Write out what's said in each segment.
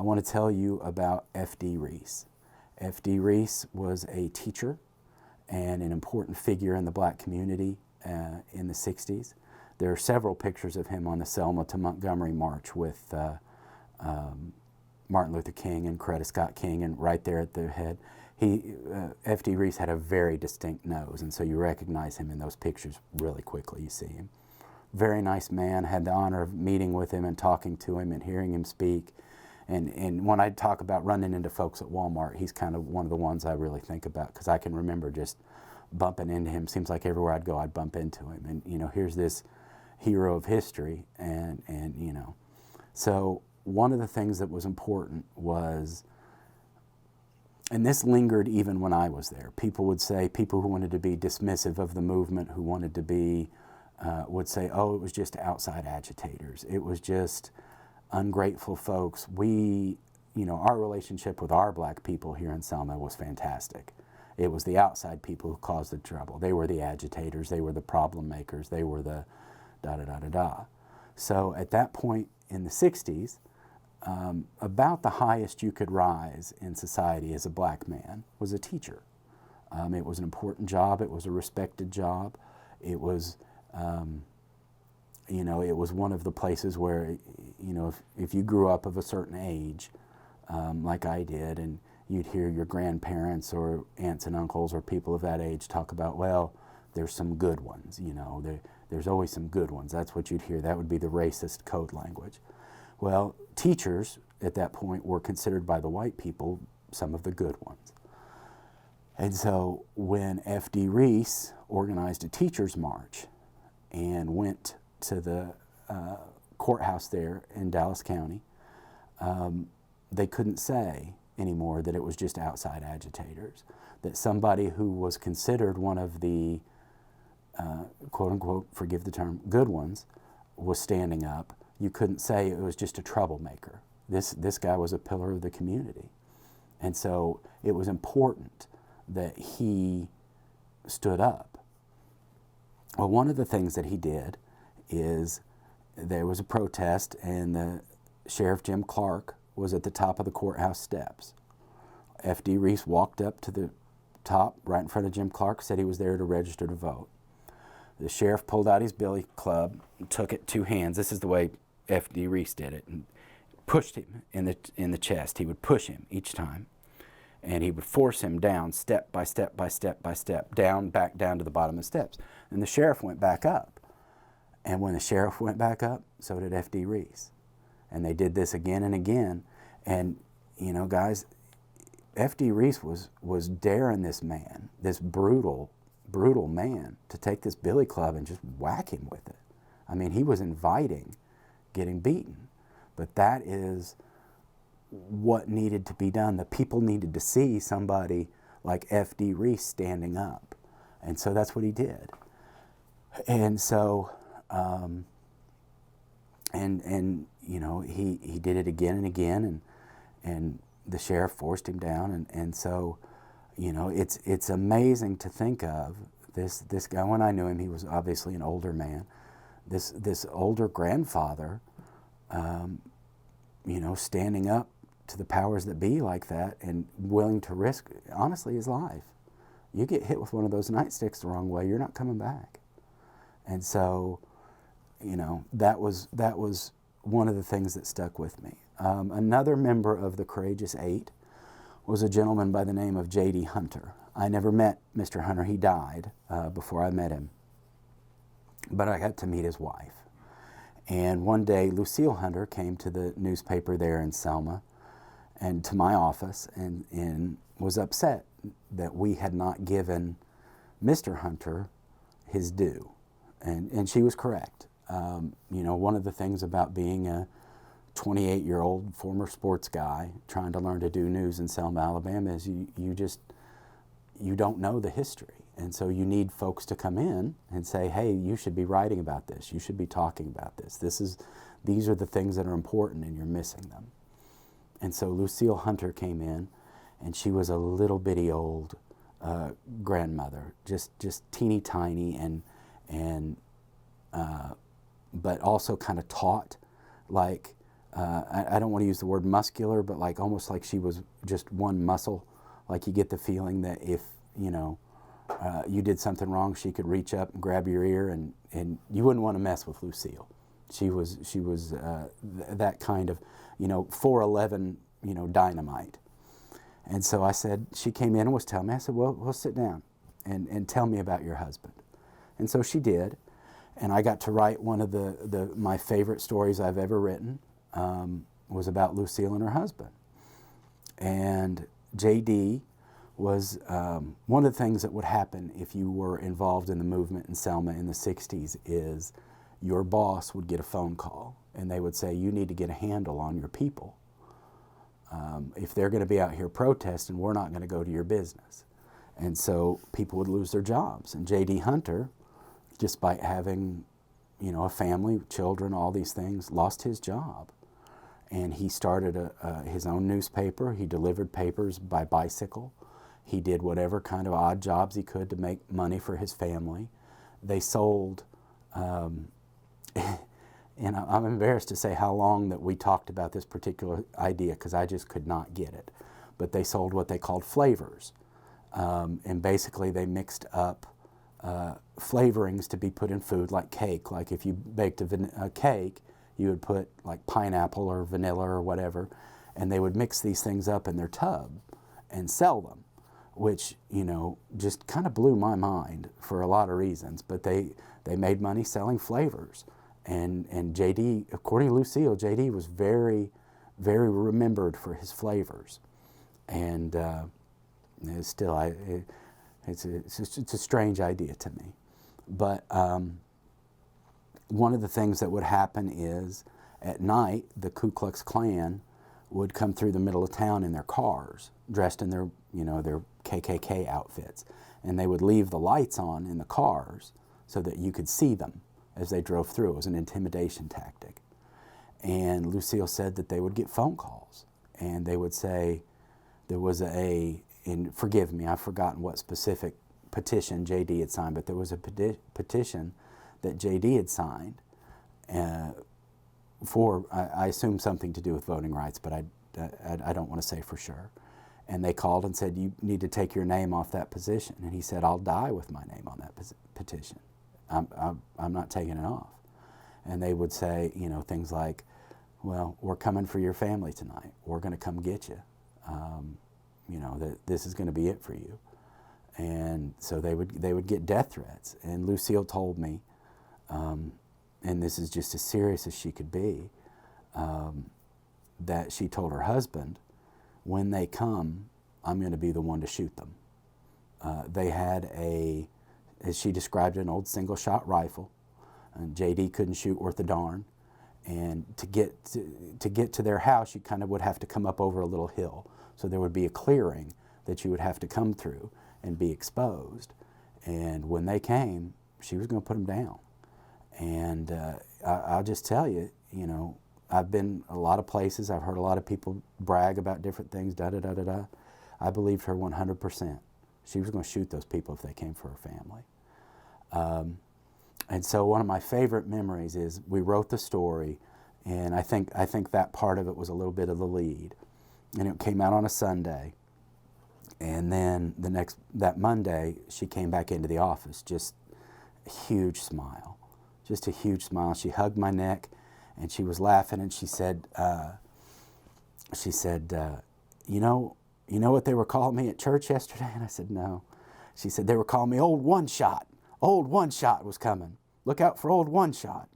I want to tell you about F.D. Reese. F.D. Reese was a teacher and an important figure in the black community in the 60s. There are several pictures of him on the Selma to Montgomery March with Martin Luther King and Coretta Scott King, and right there at the head. F.D. Reese had a very distinct nose, and so you recognize him in those pictures really quickly. You see him. Very nice man. Had the honor of meeting with him and talking to him and hearing him speak. And when I talk about running into folks at Walmart, he's kind of one of the ones I really think about, because I can remember just bumping into him. Seems like everywhere I'd go, I'd bump into him. And, you know, here's this hero of history. And you know, so one of the things that was important was, and this lingered even when I was there, people would say, people who wanted to be dismissive of the movement, who wanted to be, would say, oh, it was just outside agitators. It was just ungrateful folks. We, you know, our relationship with our black people here in Selma was fantastic. It was the outside people who caused the trouble. They were the agitators. They were the problem makers. They were the da-da-da-da-da. So at that point in the 60s, about the highest you could rise in society as a black man was a teacher. It was an important job. It was a respected job. It was, you know, it was one of the places where, you know, if you grew up of a certain age, like I did, and you'd hear your grandparents or aunts and uncles or people of that age talk about, well, there's some good ones, you know, there's always some good ones. That's what you'd hear. That would be the racist code language. Well, teachers at that point were considered by the white people some of the good ones. And so when F.D. Reese organized a teacher's march and went to the courthouse there in Dallas County, they couldn't say anymore that it was just outside agitators, that somebody who was considered one of the quote unquote, forgive the term, good ones was standing up. You couldn't say it was just a troublemaker. This guy was a pillar of the community. And so it was important that he stood up. Well, one of the things that he did is there was a protest, and the Sheriff Jim Clark was at the top of the courthouse steps. F.D. Reese walked up to the top right in front of Jim Clark, said he was there to register to vote. The sheriff pulled out his billy club and took it two hands. This is the way F.D. Reese did it, and pushed him in the chest. He would push him each time, and he would force him down step by step by step by step, back down to the bottom of the steps. And the sheriff went back up. And when the sheriff went back up, so did F.D. Reese. And they did this again and again. And, you know, guys, F.D. Reese was daring this man, this brutal man, to take this billy club and just whack him with it. I mean, he was inviting getting beaten. But that is what needed to be done. The people needed to see somebody like F.D. Reese standing up. And so that's what he did. And so, and you know, he did it again and again, and the sheriff forced him down. And so, you know, it's amazing to think of this guy. When I knew him, he was obviously an older man. This older grandfather, you know, standing up to the powers that be like that and willing to risk, honestly, his life. You get hit with one of those nightsticks the wrong way, you're not coming back. And so, you know, that was one of the things that stuck with me. Another member of the Courageous Eight was a gentleman by the name of J.D. Hunter. I never met Mr. Hunter. He died before I met him. But I got to meet his wife. And one day, Lucille Hunter came to the newspaper there in Selma and to my office and was upset that we had not given Mr. Hunter his due. And she was correct. You know, one of the things about being a 28-year-old former sports guy trying to learn to do news in Selma, Alabama is you don't know the history. And so you need folks to come in and say, hey, you should be writing about this. You should be talking about this. These are the things that are important and you're missing them. And so Lucille Hunter came in, and she was a little bitty old grandmother, just teeny tiny, and but also kind of taught like I don't want to use the word muscular, but like almost like she was just one muscle. Like you get the feeling that if, you know, you did something wrong, she could reach up and grab your ear, and you wouldn't want to mess with Lucille. She was that kind of, you know, 4'11", you know, dynamite. And so I said, she came in and was telling me, I said, well, sit down and tell me about your husband. And so she did, and I got to write one of my favorite stories I've ever written. Was about Lucille and her husband. And J.D. was one of the things that would happen if you were involved in the movement in Selma in the 60s is your boss would get a phone call and they would say, you need to get a handle on your people. If they're going to be out here protesting, we're not going to go to your business. And so people would lose their jobs. And J.D. Hunter, despite having, you know, a family, children, all these things, lost his job. And he started his own newspaper. He delivered papers by bicycle. He did whatever kind of odd jobs he could to make money for his family. They sold, and I'm embarrassed to say how long that we talked about this particular idea because I just could not get it. But they sold what they called flavors. And basically they mixed up flavorings to be put in food like cake. Like if you baked a cake, you would put like pineapple or vanilla or whatever, and they would mix these things up in their tub and sell them, which, you know, just kind of blew my mind for a lot of reasons. But they made money selling flavors. And J.D., according to Lucille, J.D. was very, very remembered for his flavors. And still, it's a strange idea to me. But one of the things that would happen is at night, the Ku Klux Klan would come through the middle of town in their cars, dressed in their, you know, their KKK outfits. And they would leave the lights on in the cars so that you could see them as they drove through. It was an intimidation tactic. And Lucille said that they would get phone calls. And they would say, there was and forgive me, I've forgotten what specific petition J.D. had signed, but there was a petition that J.D. had signed for, I assume something to do with voting rights, but I don't want to say for sure. And they called and said, you need to take your name off that position. And he said, I'll die with my name on that petition. I'm not taking it off. And they would say, you know, things like, well, we're coming for your family tonight. We're going to come get you. You know, that this is going to be it for you. And so they would get death threats. And Lucille told me, and this is just as serious as she could be, that she told her husband, when they come, I'm going to be the one to shoot them. They had as she described it, an old single-shot rifle. And J.D. couldn't shoot worth a darn. And to get to their house, you kind of would have to come up over a little hill. So there would be a clearing that you would have to come through and be exposed. And when they came, she was going to put them down. And I'll just tell you, you know, I've been a lot of places. I've heard a lot of people brag about different things, da-da-da-da-da. I believed her 100%. She was going to shoot those people if they came for her family. And so one of my favorite memories is we wrote the story, and I think that part of it was a little bit of the lead. And it came out on a Sunday. And then that Monday, she came back into the office, just a huge smile. Just a huge smile. She hugged my neck, and she was laughing, and she said, you know what they were calling me at church yesterday? And I said, no. She said, they were calling me Old One Shot. Old One Shot was coming. Look out for Old One Shot.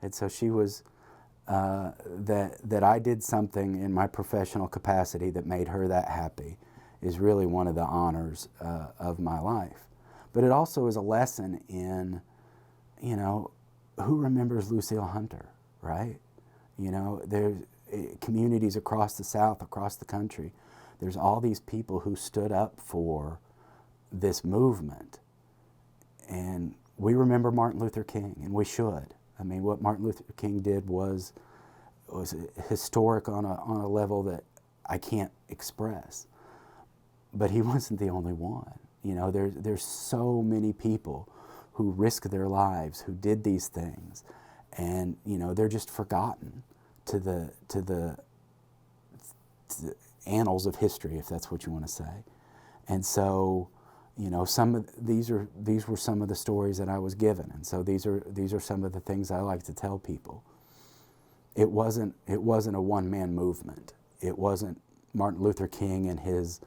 And so she was, that I did something in my professional capacity that made her that happy is really one of the honors of my life. But it also is a lesson in, you know, who remembers Lucille Hunter, right? You know, there's communities across the South, across the country. There's all these people who stood up for this movement. And we remember Martin Luther King, and we should. I mean, what Martin Luther King did was historic on a level that I can't express. But he wasn't the only one. You know, there's so many people who risked their lives, who did these things, and, you know, they're just forgotten to the annals of history, if that's what you want to say. And so, you know, these were some of the stories that I was given, and so these are some of the things I like to tell people. It wasn't a one-man movement. It wasn't Martin Luther King and his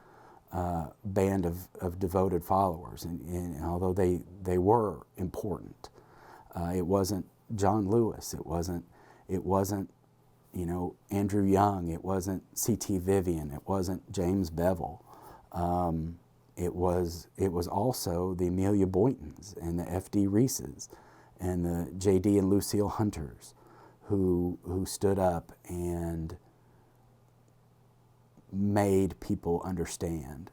band of devoted followers, and although they were important, it wasn't John Lewis. It wasn't you know, Andrew Young. It wasn't C.T. Vivian. It wasn't James Bevel. It was also the Amelia Boytons and the F.D. Reeses and the J.D. and Lucille Hunters who stood up and made people understand,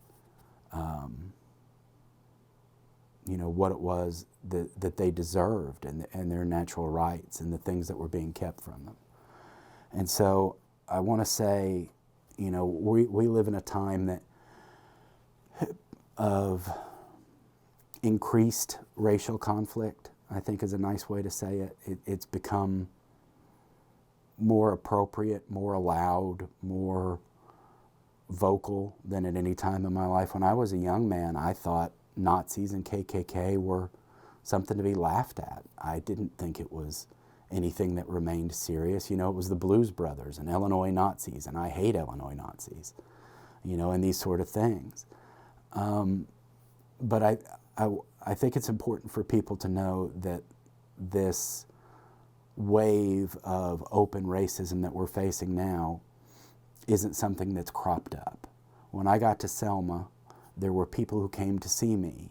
you know, what it was that they deserved and their natural rights and the things that were being kept from them. And so I want to say, you know, we live in a time of increased racial conflict, I think is a nice way to say it. It's become more appropriate, more allowed, more vocal than at any time in my life. When I was a young man, I thought Nazis and KKK were something to be laughed at. I didn't think it was anything that remained serious. You know, it was the Blues Brothers and Illinois Nazis, and I hate Illinois Nazis, you know, and these sort of things. But I think it's important for people to know that this wave of open racism that we're facing now isn't something that's cropped up. When I got to Selma, there were people who came to see me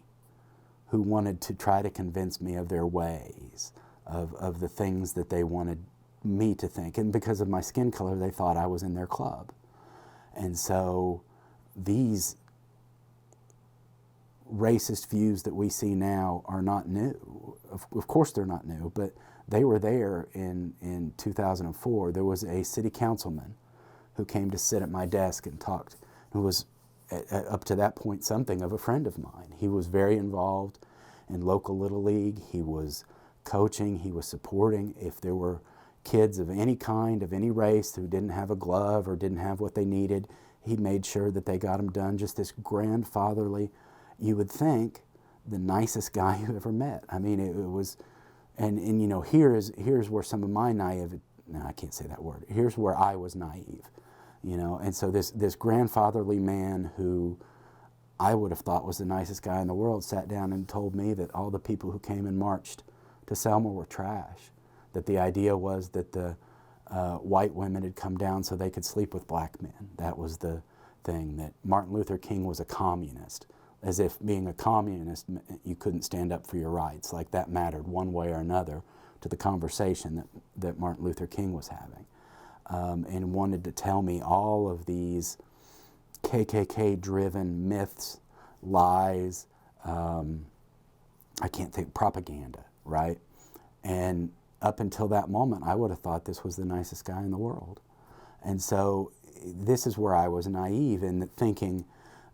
who wanted to try to convince me of their ways, of the things that they wanted me to think. And because of my skin color, they thought I was in their club. And so these racist views that we see now are not new. Of course they're not new, but they were there in 2004. There was a city councilman who came to sit at my desk and talked, who was up to that point something of a friend of mine. He was very involved in local Little League. He was coaching, he was supporting. If there were kids of any kind, of any race, who didn't have a glove or didn't have what they needed, he made sure that they got them done. Just this grandfatherly, you would think, the nicest guy you ever met. I mean, it was, and you know, here's where some of my naivety, no, I can't say that word. Here's where I was naive, you know. And so this grandfatherly man who I would have thought was the nicest guy in the world sat down and told me that all the people who came and marched to Selma were trash. That the idea was that the white women had come down so they could sleep with black men. That was the thing. That Martin Luther King was a communist, as if being a communist you couldn't stand up for your rights, like that mattered one way or another to the conversation that Martin Luther King was having, and wanted to tell me all of these KKK-driven myths, lies, I can't think, propaganda, right? And up until that moment, I would have thought this was the nicest guy in the world. And so this is where I was naive in thinking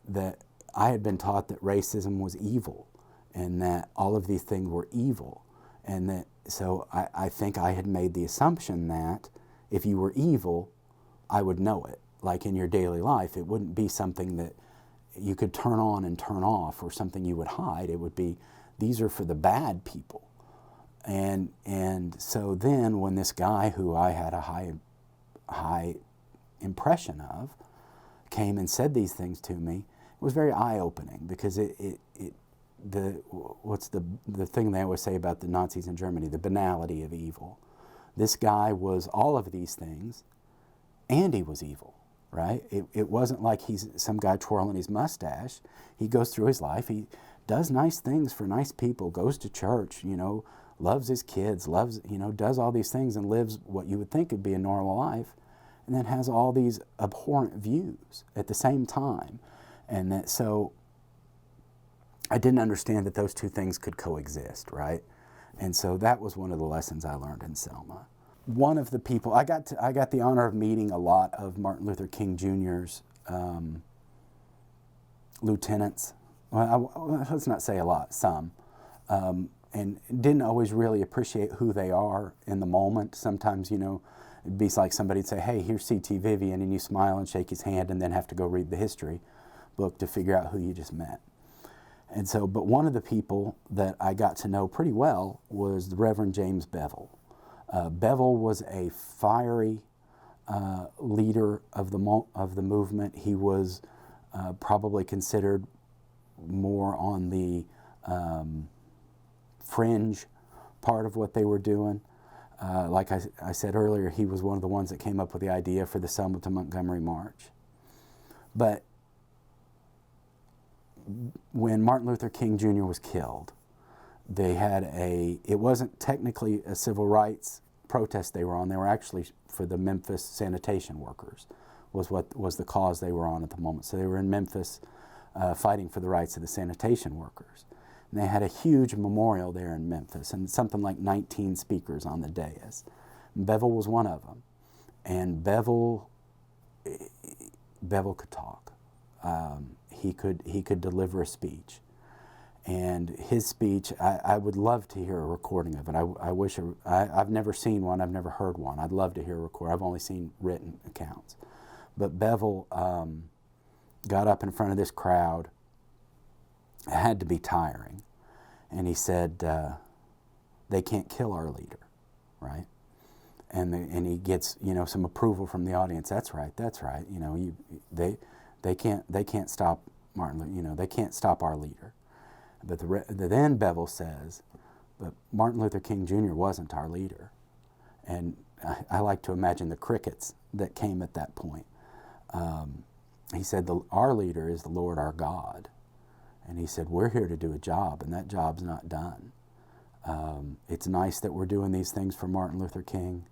that I had been taught that racism was evil and that all of these things were evil. And that, so I think I had made the assumption that if you were evil, I would know it. Like in your daily life, it wouldn't be something that you could turn on and turn off or something you would hide. It would be, these are for the bad people. And so then when this guy who I had a high impression of came and said these things to me, it was very eye-opening, because what's the thing they always say about the Nazis in Germany, the banality of evil. This guy was all of these things, and he was evil, right? It wasn't like he's some guy twirling his mustache. He goes through his life, he does nice things for nice people, goes to church, you know, loves his kids, loves, you know, does all these things and lives what you would think would be a normal life, and then has all these abhorrent views at the same time. And that, so I didn't understand that those two things could coexist, right? And so that was one of the lessons I learned in Selma. One of the people, I got the honor of meeting a lot of Martin Luther King Jr.'s lieutenants. Well, let's not say a lot, some. And didn't always really appreciate who they are in the moment. Sometimes, you know, It'd be like somebody'd say, hey, here's C.T. Vivian, and you smile and shake his hand and then have to go read the history book to figure out who you just met. And so, but one of the people that I got to know pretty well was the Reverend James Bevel. Bevel was a fiery leader of the movement. He was probably considered more on the fringe part of what they were doing. Like I said earlier, he was one of the ones that came up with the idea for the Selma to Montgomery March. But when Martin Luther King Jr. was killed, they had it wasn't technically a civil rights protest they were on. They were actually for the Memphis sanitation workers, was the cause they were on at the moment. So they were in Memphis fighting for the rights of the sanitation workers. And they had a huge memorial there in Memphis, and something like 19 speakers on the dais. Bevel was one of them. And Bevel could talk. He could deliver a speech. And his speech, I would love to hear a recording of it. I've never seen one, I've never heard one. I'd love to hear a recording. I've only seen written accounts. But Bevel got up in front of this crowd. It had to be tiring. And he said, they can't kill our leader, right? And he gets, some approval from the audience. That's right. They can't stop Martin, they can't stop our leader. But then Bevel says, but Martin Luther King Jr. wasn't our leader. And I like to imagine the crickets that came at that point. He said, our leader is the Lord our God. And he said, we're here to do a job, and that job's not done. It's nice that we're doing these things for Martin Luther King,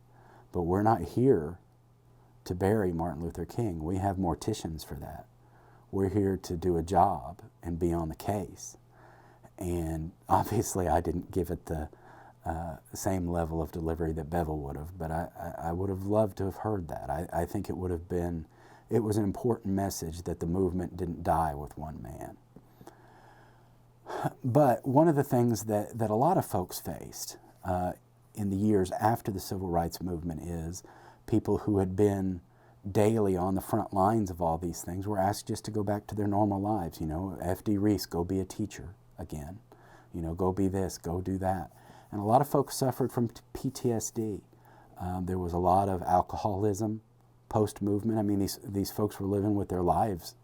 but we're not here to bury Martin Luther King. We have morticians for that. We're here to do a job and be on the case. And obviously I didn't give it the same level of delivery that Bevel would have, but I would have loved to have heard that. I think it was an important message that the movement didn't die with one man. But one of the things that a lot of folks faced in the years after the Civil Rights Movement is people who had been daily on the front lines of all these things were asked just to go back to their normal lives. F.D. Reese, go be a teacher again. Go be this, go do that. And a lot of folks suffered from PTSD. There was a lot of alcoholism post-movement. I mean, these folks were living with their lives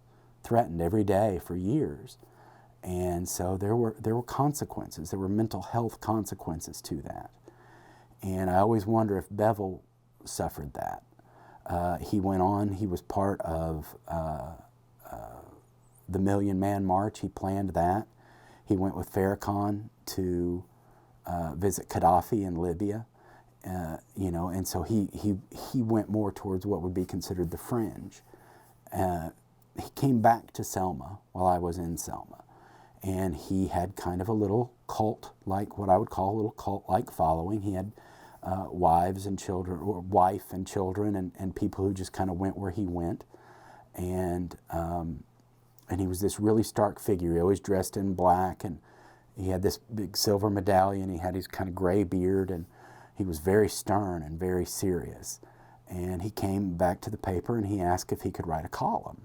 threatened every day for years. And so there were consequences. There were mental health consequences to that. And I always wonder if Bevel suffered that. He went on, he was part of the Million Man March. He planned that. He went with Farrakhan to visit Gaddafi in Libya. And so he went more towards what would be considered the fringe. He came back to Selma while I was in Selma. And he had kind of a little cult-like, what I would call a little cult-like following. He had wives and children, or wife and children, and people who just kind of went where he went. And he was this really stark figure. He always dressed in black, and he had this big silver medallion. He had his kind of gray beard, and he was very stern and very serious. And he came back to the paper, and he asked if he could write a column,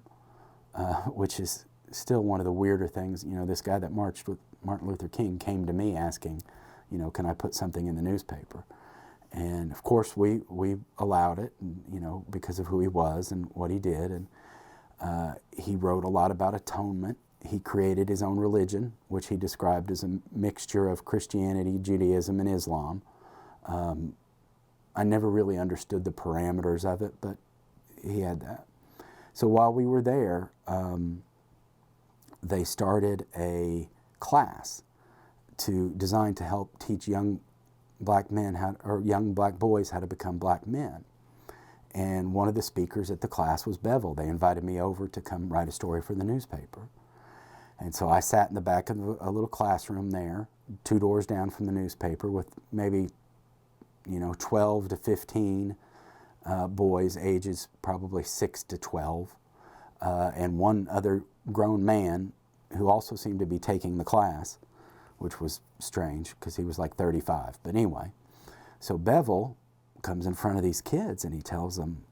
which is still one of the weirder things. This guy that marched with Martin Luther King came to me asking, can I put something in the newspaper? And of course we allowed it, because of who he was and what he did. And he wrote a lot about atonement. He created his own religion, which he described as a mixture of Christianity, Judaism, and Islam. I never really understood the parameters of it, but he had that. So while we were there, they started a class designed to help teach young black men young black boys how to become black men. And one of the speakers at the class was Bevel. They invited me over to come write a story for the newspaper. And so I sat in the back of a little classroom there, 2 doors down from the newspaper, with maybe 12 to 15 boys, ages probably 6 to 12, and one other grown man who also seemed to be taking the class, which was strange because he was like 35. But anyway, so Bevel comes in front of these kids and he tells them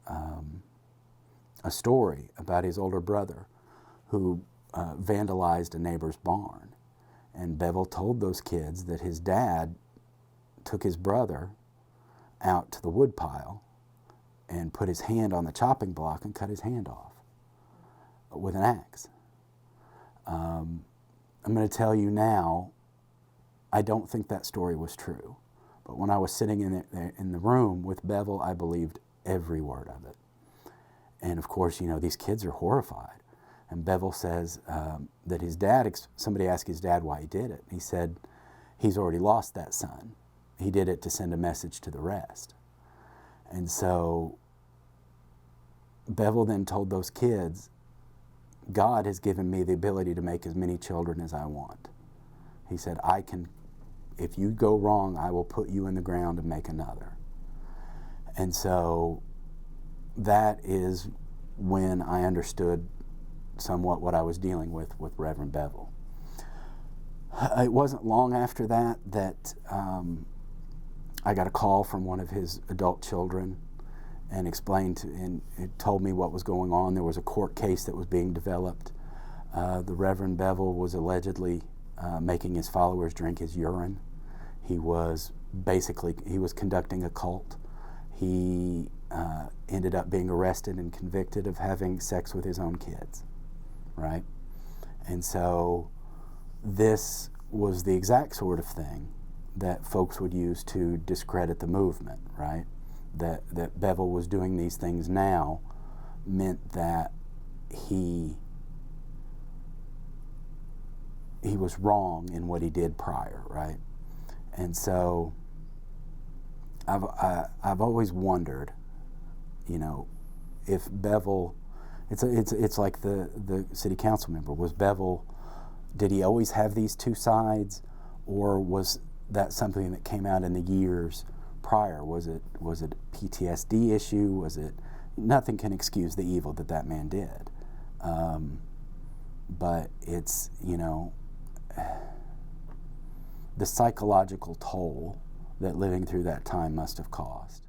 a story about his older brother who vandalized a neighbor's barn. And Bevel told those kids that his dad took his brother out to the woodpile and put his hand on the chopping block and cut his hand off with an axe. I'm going to tell you now, I don't think that story was true. But when I was sitting in the room with Bevel, I believed every word of it. And of course, you know, these kids are horrified. And Bevel says that his dad, somebody asked his dad why he did it. He said, he's already lost that son. He did it to send a message to the rest. And so Bevel then told those kids, God has given me the ability to make as many children as I want. He said, if you go wrong, I will put you in the ground and make another. And so that is when I understood somewhat what I was dealing with Reverend Bevel. It wasn't long after that I got a call from one of his adult children and it told me what was going on. There was a court case that was being developed. The Reverend Bevel was allegedly making his followers drink his urine. He was conducting a cult. He ended up being arrested and convicted of having sex with his own kids, right? And so this was the exact sort of thing that folks would use to discredit the movement, right? That Bevel was doing these things now meant that he was wrong in what he did prior, right? And so I've always wondered, you know, if Bevel, it's like the city council member. Was Bevel, did he always have these two sides, or was that something that came out in the years prior? Was it a PTSD issue? Was it, nothing can excuse the evil that man did. But it's, you know, the psychological toll that living through that time must have caused.